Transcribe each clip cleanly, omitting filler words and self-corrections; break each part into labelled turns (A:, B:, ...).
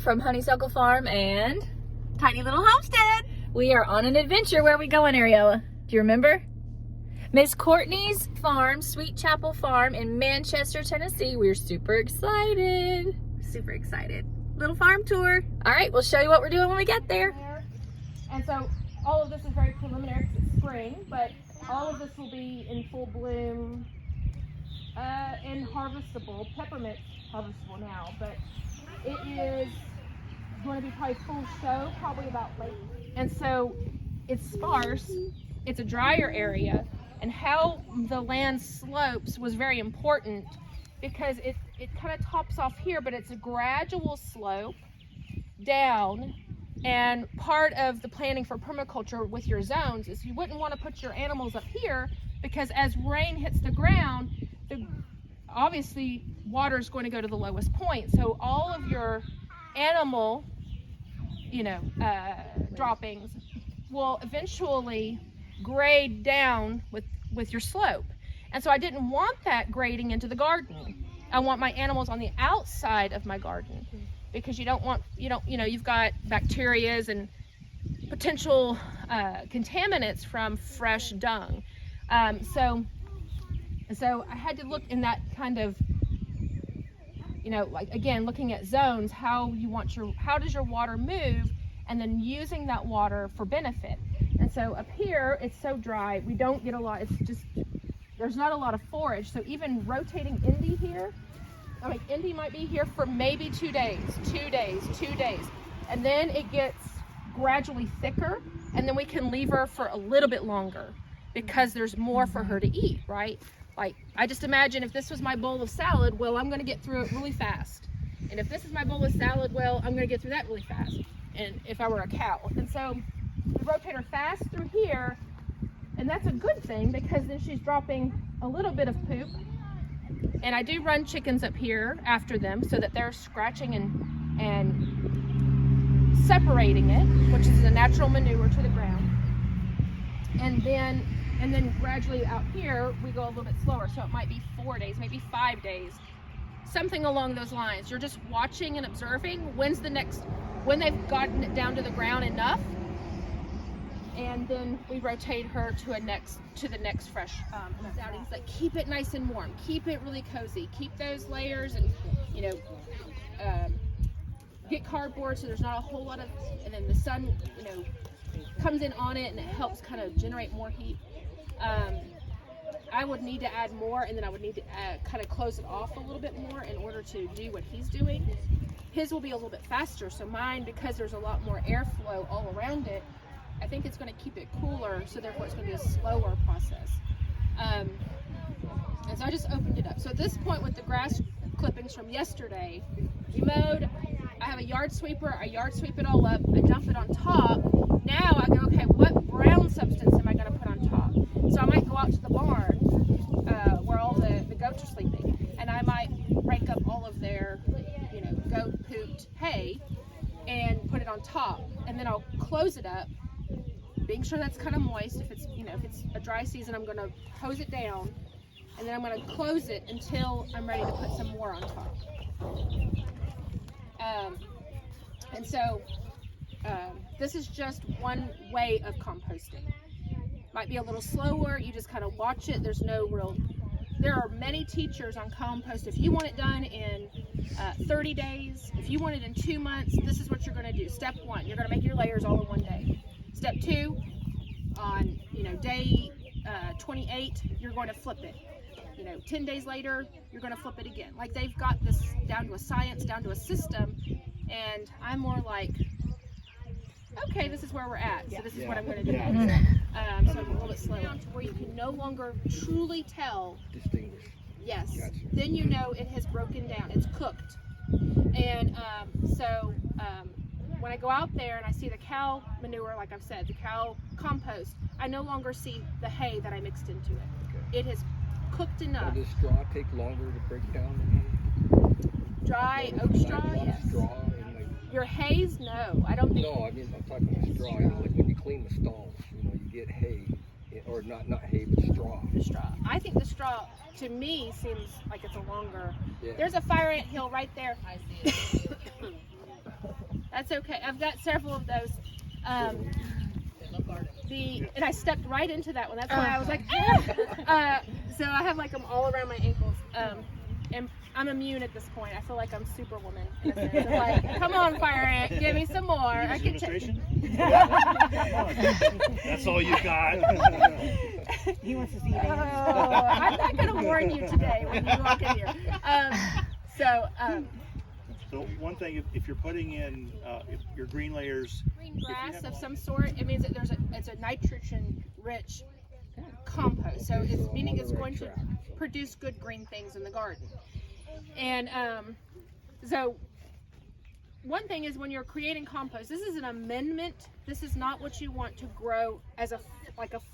A: from Honeysuckle Farm and
B: Tiny Little Homestead.
A: We are on an adventure. Where are we going, Ariella? Do you remember? Miss Kourtney's farm, Sweet Chapel Farm in Manchester, Tennessee. We're super excited.
B: Super excited. Little farm tour.
A: All right, we'll show you what we're doing when we get there.
C: And so all of this is very preliminary because it's spring, but all of this will be in full bloom and harvestable. Peppermint's harvestable now, but it is going to be probably full show, probably about late. And so it's sparse, it's a drier area, and how the land slopes was very important because it kind of tops off here, but it's a gradual slope down. And part of the planning for permaculture with your zones is you wouldn't want to put your animals up here because as rain hits the ground, obviously water is going to go to the lowest point. So all of your animal, droppings will eventually grade down with your slope. And so I didn't want that grading into the garden. I want my animals on the outside of my garden because you've got bacterias and potential contaminants from fresh dung. So I had to look in that kind of, like again, looking at zones, how does your water move, and then using that water for benefit. And so up here, it's so dry, we don't get a lot, there's not a lot of forage. So even rotating Indy here, Indy might be here for maybe 2 days. And then it gets gradually thicker, and then we can leave her for a little bit longer because there's more for her to eat, right? Like, I just imagine if this was my bowl of salad, well, I'm gonna get through it really fast. And if this is my bowl of salad, well, I'm gonna get through that really fast. And if I were a cow. And so we rotate her fast through here, and that's a good thing because then she's dropping a little bit of poop. And I do run chickens up here after them so that they're scratching and separating it, which is a natural manure to the ground. And then gradually out here, we go a little bit slower. So it might be 4 days, maybe 5 days, something along those lines. You're just watching and observing when they've gotten it down to the ground enough. And then we rotate her to the next fresh outings. Like, keep it nice and warm, keep it really cozy, keep those layers, and get cardboard so there's not a whole lot of, and then the sun comes in on it and it helps kind of generate more heat. I would need to add more, and then I would need to kind of close it off a little bit more in order to do what he's doing. His will be a little bit faster, so mine, because there's a lot more airflow all around it, I think it's going to keep it cooler, so therefore it's going to be a slower process. And so I just opened it up. So at this point, with the grass clippings from yesterday, we mowed. I have a yard sweeper. I yard sweep it all up. I dump it on top. Now I go, okay, what brown substance am I going to put on top? So I might go out to the barn where all the goats are sleeping, and I might rake up all of their goat pooped hay and put it on top, and then I'll close it up, being sure that's kind of moist. If it's a dry season, I'm going to hose it down, and then I'm going to close it until I'm ready to put some more on top. And so this is just one way of composting. Might be a little slower, you just kind of watch it. There are many teachers on compost. If you want it done in 30 days, if you want it in 2 months, this is what you're going to do. Step 1, you're going to make your layers all in one day. Step 2, on day 28, you're going to flip it. 10 days later, you're going to flip it again. Like, they've got this down to a science, down to a system, and I'm more like, okay, this is where we're at, so this is what I'm going to do. So I'm a little bit slower. To where you can no longer truly tell.
D: Distinguish.
C: Yes.
D: Gotcha.
C: Then it has broken down. It's cooked. And when I go out there and I see the cow manure, like I've said, the cow compost, I no longer see the hay that I mixed into it. Okay. It has cooked enough.
D: Does straw take longer to break down than hay?
C: Dry oat straw, yes.
D: Straw
C: your hays, no, I don't think.
D: No, I mean, I'm talking about straw. Like when you clean the stalls, you get hay, or not hay, but straw.
C: The straw. I think the straw, to me, seems like it's a longer.
D: Yeah.
C: There's a fire ant hill right there.
B: I see it.
C: That's okay. I've got several of those. And I stepped right into that one. That's why I was like, ah! So I have like them all around my ankles. And I'm immune at this point. I feel like I'm Superwoman. In a sense. I'm like, come on, fire ant, give me some more. I can
E: That's all you got.
B: He wants to see it.
C: I'm not going to warn you today when you walk in here.
E: So one thing, if you're putting in if your green layers,
C: Green grass of some sort, it means that it's a nitrogen-rich compost. So it's meaning it's going to produce good green things in the garden. And so one thing is when you're creating compost, this is an amendment. This is not what you want to grow as a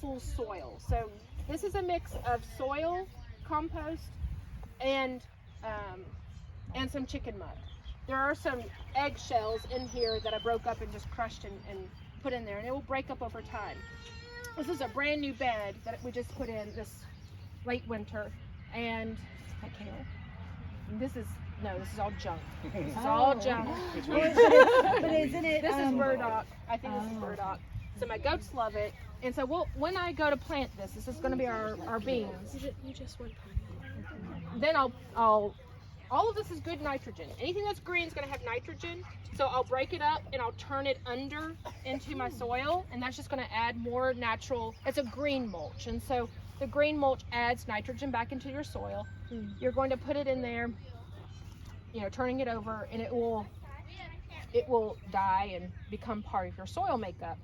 C: full soil. So this is a mix of soil, compost, and some chicken mud. There are some eggshells in here that I broke up and just crushed and put in there, and it will break up over time. This is a brand new bed that we just put in this late winter, and this is all junk. This is all junk.
B: But isn't it?
C: This is burdock. I think this is burdock. So my goats love it, and so when I go to plant this is going to be our beans.
F: You just went
C: Then I'll all of this is good nitrogen. Anything that's green is going to have nitrogen. So I'll break it up and I'll turn it under into my soil, and that's just going to add more natural. It's a green mulch, and so the green mulch adds nitrogen back into your soil. You're going to put it in there, turning it over, and it will die and become part of your soil makeup.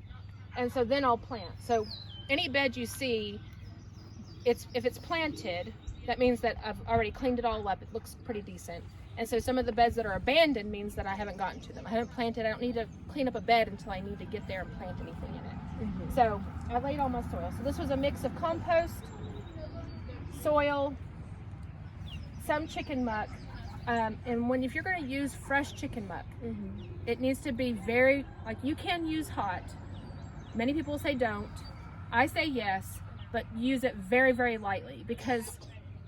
C: And so then I'll plant. So any bed you see, if it's planted, that means that I've already cleaned it all up. It looks pretty decent. And so some of the beds that are abandoned means that I haven't gotten to them. I haven't planted. I don't need to clean up a bed until I need to get there and plant anything in it. So I laid all my soil. So this was a mix of compost, soil, some chicken muck. And if you're going to use fresh chicken muck, it needs to be very, you can use hot. Many people say don't. I say yes, but use it very, very lightly because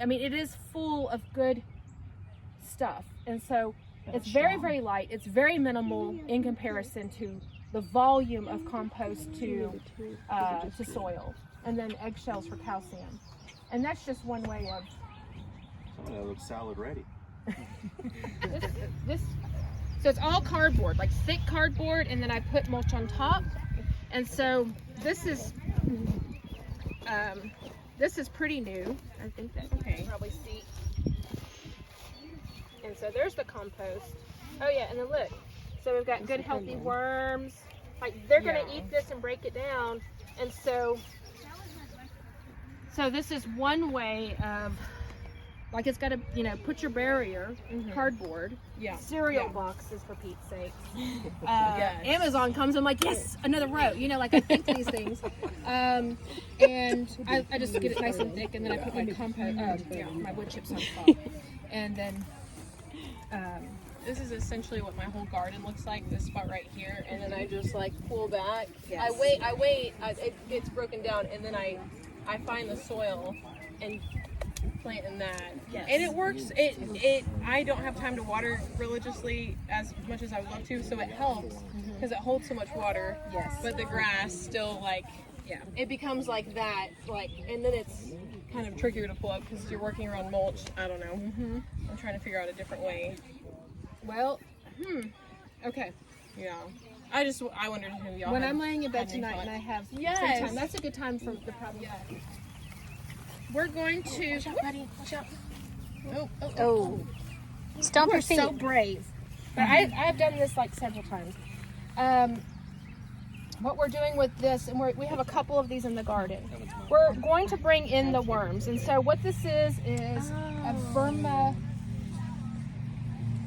C: it is full of good stuff, and so it's very, very light. It's very minimal in comparison to the volume of compost to soil, and then eggshells for calcium. And that's just one way of.
G: That looks salad ready.
C: So it's all cardboard, like thick cardboard, and then I put mulch on top. And so this is pretty new. I think that you can probably see. And so there's the compost. Oh yeah, and then look. So we've got good healthy worms. They're gonna eat this and break it down. And so this is one way of, it's got to, put your barrier, cardboard, cereal boxes for Pete's sake. Amazon comes, I'm like, yes, another row. I think these things. And I just get it nice and thick, and then I put my my wood chips on top. And then
F: This is essentially what my whole garden looks like, this spot right here, and then I just pull back.
B: Yes.
F: I wait, it gets broken down, and then I find the soil and plant in that.
B: Yes.
F: And it works. I don't have time to water religiously as much as I would love to, so it helps because it holds so much water.
B: Yes.
F: But the grass still it becomes like that, and then it's kind of trickier to pull up because you're working around mulch. I don't know. I'm trying to figure out a different way. Well, okay. Yeah. I wondered if y'all
C: when
F: had-
C: I'm laying in bed
F: had any
C: tonight and I
F: thoughts.
C: have some time, that's a good time for the problem. We're going to.
F: Watch out, buddy. Watch out.
A: Oh. Stomp
C: We're
A: your feet.
C: so brave. But I've done this several times. What we're doing with this, and we have a couple of these in the garden. We're going to bring in the worms, and so what this is a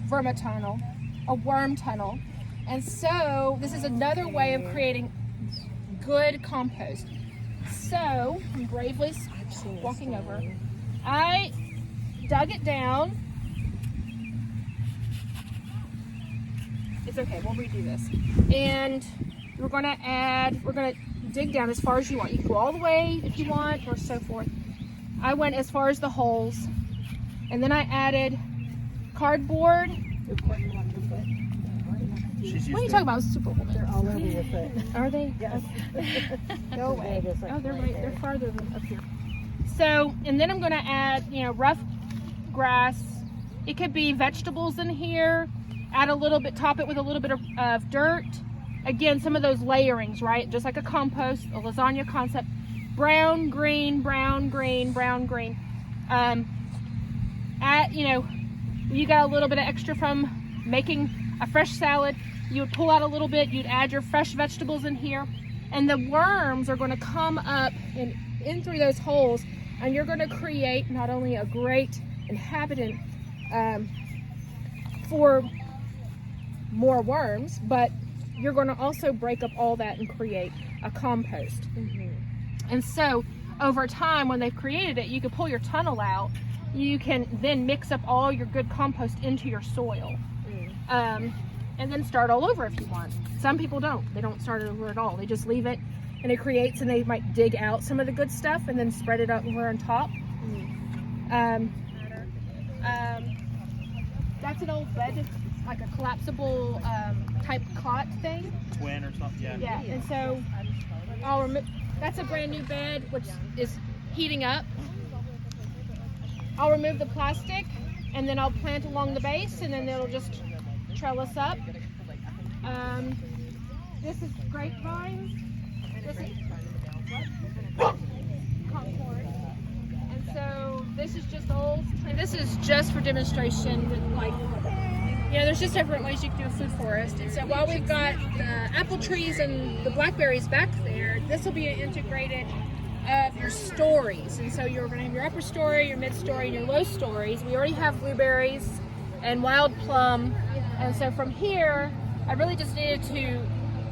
C: vermatunnel, a worm tunnel, and so this is another way of creating good compost. So I'm bravely walking over. I dug it down. It's okay, we'll redo this. And we're gonna dig down as far as you want. You can go all the way if you want, or so forth. I went as far as the holes, and then I added cardboard.
E: She's
F: What are
E: used
F: you
E: to
F: talking about? Superwoman.
B: They're all over your foot.
F: Are they?
B: Yes.
F: Go away.
B: Just like
F: Oh, they're
B: right
F: right.
B: there.
F: They're farther than up here. So, and then I'm going to add, you know, rough grass. It could be vegetables in here. Add a little bit, top it with a little bit of dirt. Again, some of those layerings, right? Just like a compost, a lasagna concept. Brown, green, brown, green, brown, green. You know, you got a little bit of extra from making a fresh salad. You would pull out a little bit. You'd add your fresh vegetables in here. And the worms are going to come up and in through those holes. And you're going to create not only a great inhabitant for more worms, but you're going to also break up all that and create a compost. And so over time, when they've created it, you can pull your tunnel out. You can then mix up all your good compost into your soil, and then start all over if you want. Some people don't. They don't start it over at all. They just leave it, and it creates, and they might dig out some of the good stuff and then spread it up over on top. That's an old bed, like a collapsible type cot thing.
E: twin or something. Yeah.
F: Yeah, and so that's a brand new bed, which is heating up. I'll remove the plastic, and then I'll plant along the base, and then it'll just trellis up. This is grapevines. This is concord. And so this is just old. And this is just for demonstration with, like, you know, there's just different ways you can do a food forest. And so while we've got the apple trees and the blackberries back there, this will be integrated of your stories. And so you're going to have your upper story, your mid story, and your low stories. We already have blueberries and wild plum. And so from here, I really just needed to,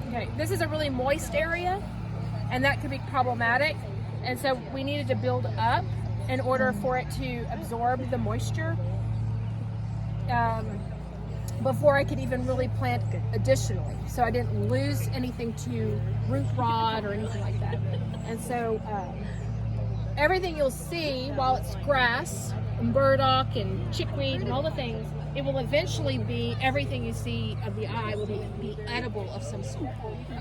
F: okay, this is a really moist area, and that could be problematic. And so we needed to build up in order for it to absorb the moisture before I could even really plant additionally. So I didn't lose anything to root rot or anything like that. And so everything you'll see while it's grass and burdock and chickweed and all the things, it will eventually be, everything you see of the eye will be edible of some sort.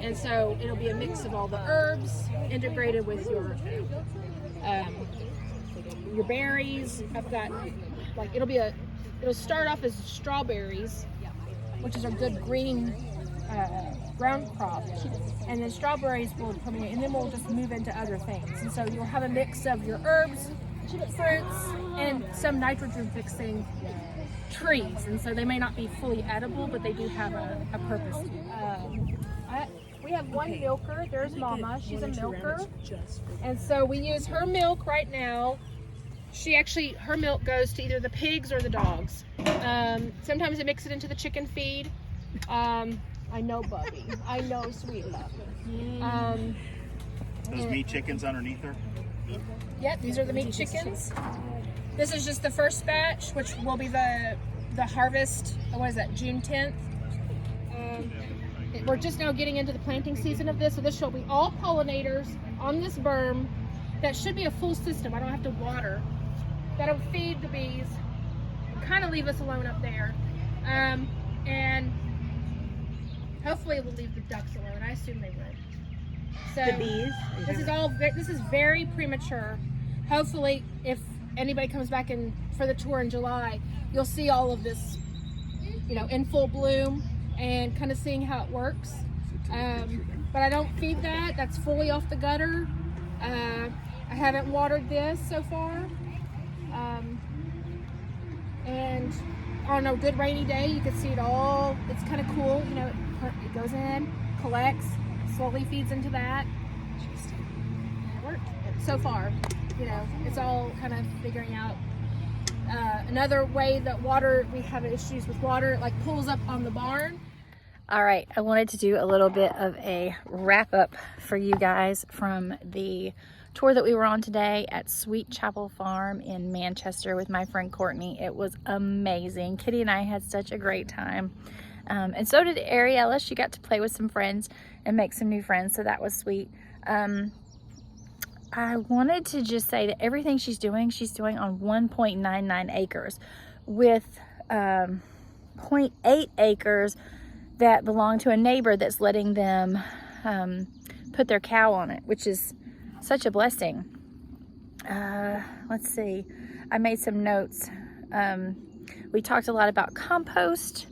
F: And so it'll be a mix of all the herbs integrated with your berries. I've got, like, it'll start off as strawberries, which is a good green ground crop, and then strawberries will permeate, and then we'll just move into other things. And so you'll have a mix of your herbs, fruits, and some nitrogen fixing trees. And so they may not be fully edible, but they do have a purpose. We have one milker. There's Mama. She's a milker, and so we use her milk right now. Her milk goes to either the pigs or the dogs. Sometimes I mix it into the chicken feed. I know, Bubby. I know, sweet Bubby.
E: Those meat chickens underneath her.
F: Yep, these are the meat chickens. This is just the first batch, which will be the harvest. What is that? June 10th. We're just now getting into the planting season of this, so this will be all pollinators on this berm. That should be a full system. I don't have to water. That'll feed the bees, kind of leave us alone up there, and hopefully it will leave the ducks alone. I assume they would. So
B: The bees.
F: this is very premature. Hopefully, if anybody comes back in for the tour in July, you'll see all of this, you know, in full bloom and kind of seeing how it works. But I don't feed that. That's fully off the gutter. I haven't watered this so far. And on a good rainy day, you can see it all. It's kind of cool. You know, it goes in, collects, slowly feeds into that. It worked so far. You know, it's all kind of figuring out. Another way that we have issues with water, it like pulls up on the barn.
A: All right, I wanted to do a little bit of a wrap up for you guys from the tour that we were on today at Sweet Chapel Farm in Manchester with my friend Kourtney. It was amazing. Kitty and I had such a great time. And so did Ariella. She got to play with some friends and make some new friends, so that was sweet. I wanted to just say that everything she's doing on 1.99 acres with 0.8 acres that belong to a neighbor that's letting them put their cow on it, which is such a blessing. Let's see, I made some notes. We talked a lot about compost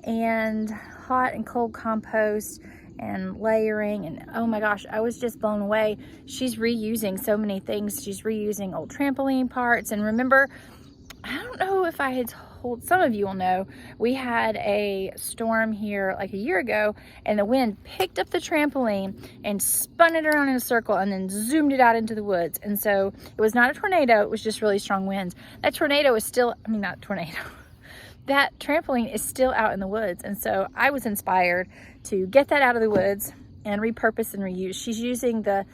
A: and hot and cold compost and layering, and oh my gosh, I was just blown away. She's reusing so many things. She's reusing old trampoline parts. And remember, I don't know if I had told, some of you will know, we had a storm here like a year ago, and the wind picked up the trampoline and spun it around in a circle and then zoomed it out into the woods. And so it was not a tornado, it was just really strong winds. That tornado is still, I mean, not tornado, that trampoline is still out in the woods. And so I was inspired to get that out of the woods and repurpose and reuse. She's using the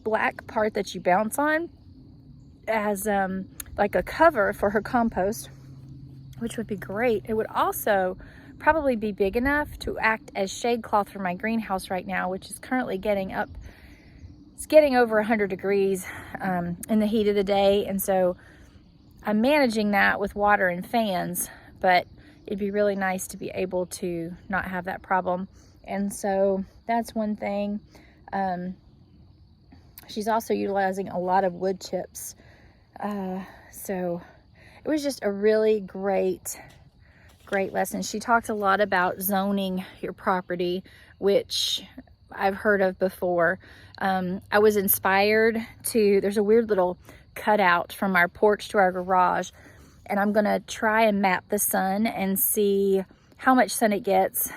A: black part that you bounce on as like a cover for her compost, which would be great. It would also probably be big enough to act as shade cloth for my greenhouse right now, which is currently getting up, it's getting over 100 degrees in the heat of the day. And so I'm managing that with water and fans, but it'd be really nice to be able to not have that problem. And so that's one thing. She's also utilizing a lot of wood chips. So it was just a really great lesson. She talked a lot about zoning your property, which I've heard of before. I was inspired to, there's a weird little cutout from our porch to our garage, and I'm gonna try and map the sun and see how much sun it gets.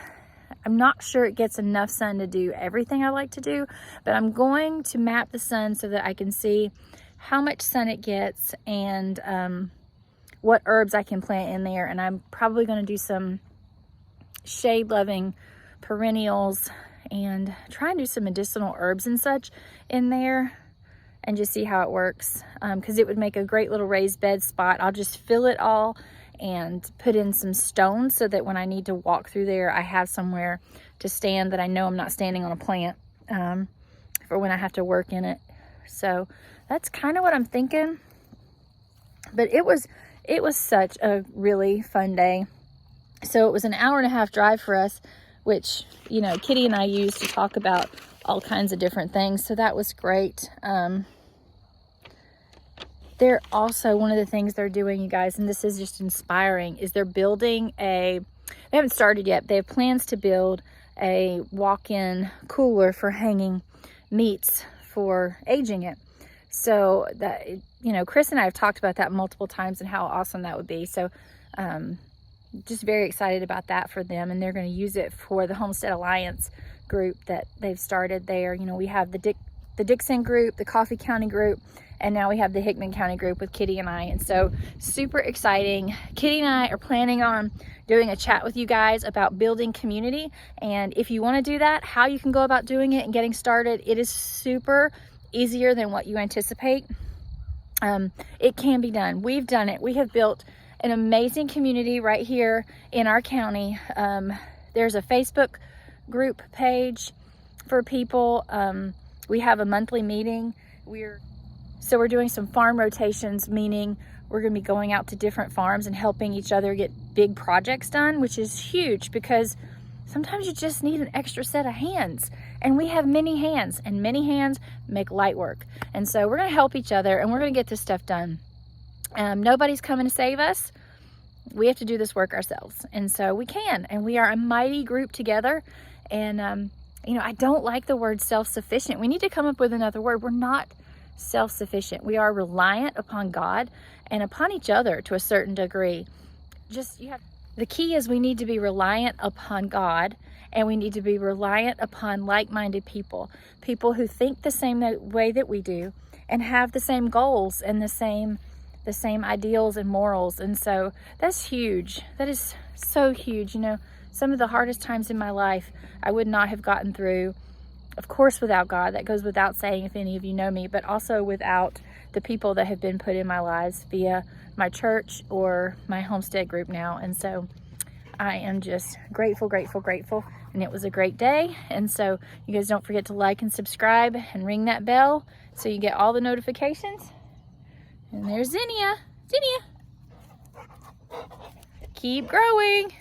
A: I'm not sure it gets enough sun to do everything I like to do, but I'm going to map the sun so that I can see how much sun it gets and what herbs I can plant in there. And I'm probably going to do some shade loving perennials and try and do some medicinal herbs and such in there and just see how it works, because it would make a great little raised bed spot. I'll just fill it all and put in some stones so that when I need to walk through there, I have somewhere to stand that I know I'm not standing on a plant for when I have to work in it. So that's kind of what I'm thinking. But it was such a really fun day. So it was an 1.5 hour drive for us, which, you know, Kitty and I used to talk about all kinds of different things. So that was great. They're also, one of the things they're doing, you guys, and this is just inspiring, is they're building they haven't started yet. They have plans to build a walk-in cooler for hanging meats for aging it. So that, you know, Chris and I have talked about that multiple times and how awesome that would be. So just very excited about that for them. And they're going to use it for the Homestead Alliance group that they've started there. You know, we have the Dixon group, the Coffee County group, and now we have the Hickman County group with Kitty and I. And so super exciting. Kitty and I are planning on doing a chat with you guys about building community. And if you want to do that, how you can go about doing it and getting started, it is super easier than what you anticipate. It can be done. We've done it. We have built an amazing community right here in our county. There's a Facebook group page for people. We have a monthly meeting. So we're doing some farm rotations, meaning we're going to be going out to different farms and helping each other get big projects done, which is huge because sometimes you just need an extra set of hands. And we have many hands, and many hands make light work. And so we're going to help each other, and we're going to get this stuff done. Nobody's coming to save us. We have to do this work ourselves. And so we can, and we are a mighty group together. And, you know, I don't like the word self-sufficient. We need to come up with another word. We're not self-sufficient. We are reliant upon God and upon each other to a certain degree. The key is we need to be reliant upon God, and we need to be reliant upon like-minded people who think the same way that we do and have the same goals and the same ideals and morals. And so that's huge. That is so huge. You know, some of the hardest times in my life I would not have gotten through, of course, without God. That goes without saying if any of you know me, but also without the people that have been put in my lives via my church or my homestead group now. And so I am just grateful, grateful, grateful. And it was a great day. And so you guys don't forget to like and subscribe and ring that bell so you get all the notifications. And there's Zinnia. Zinnia. Keep growing.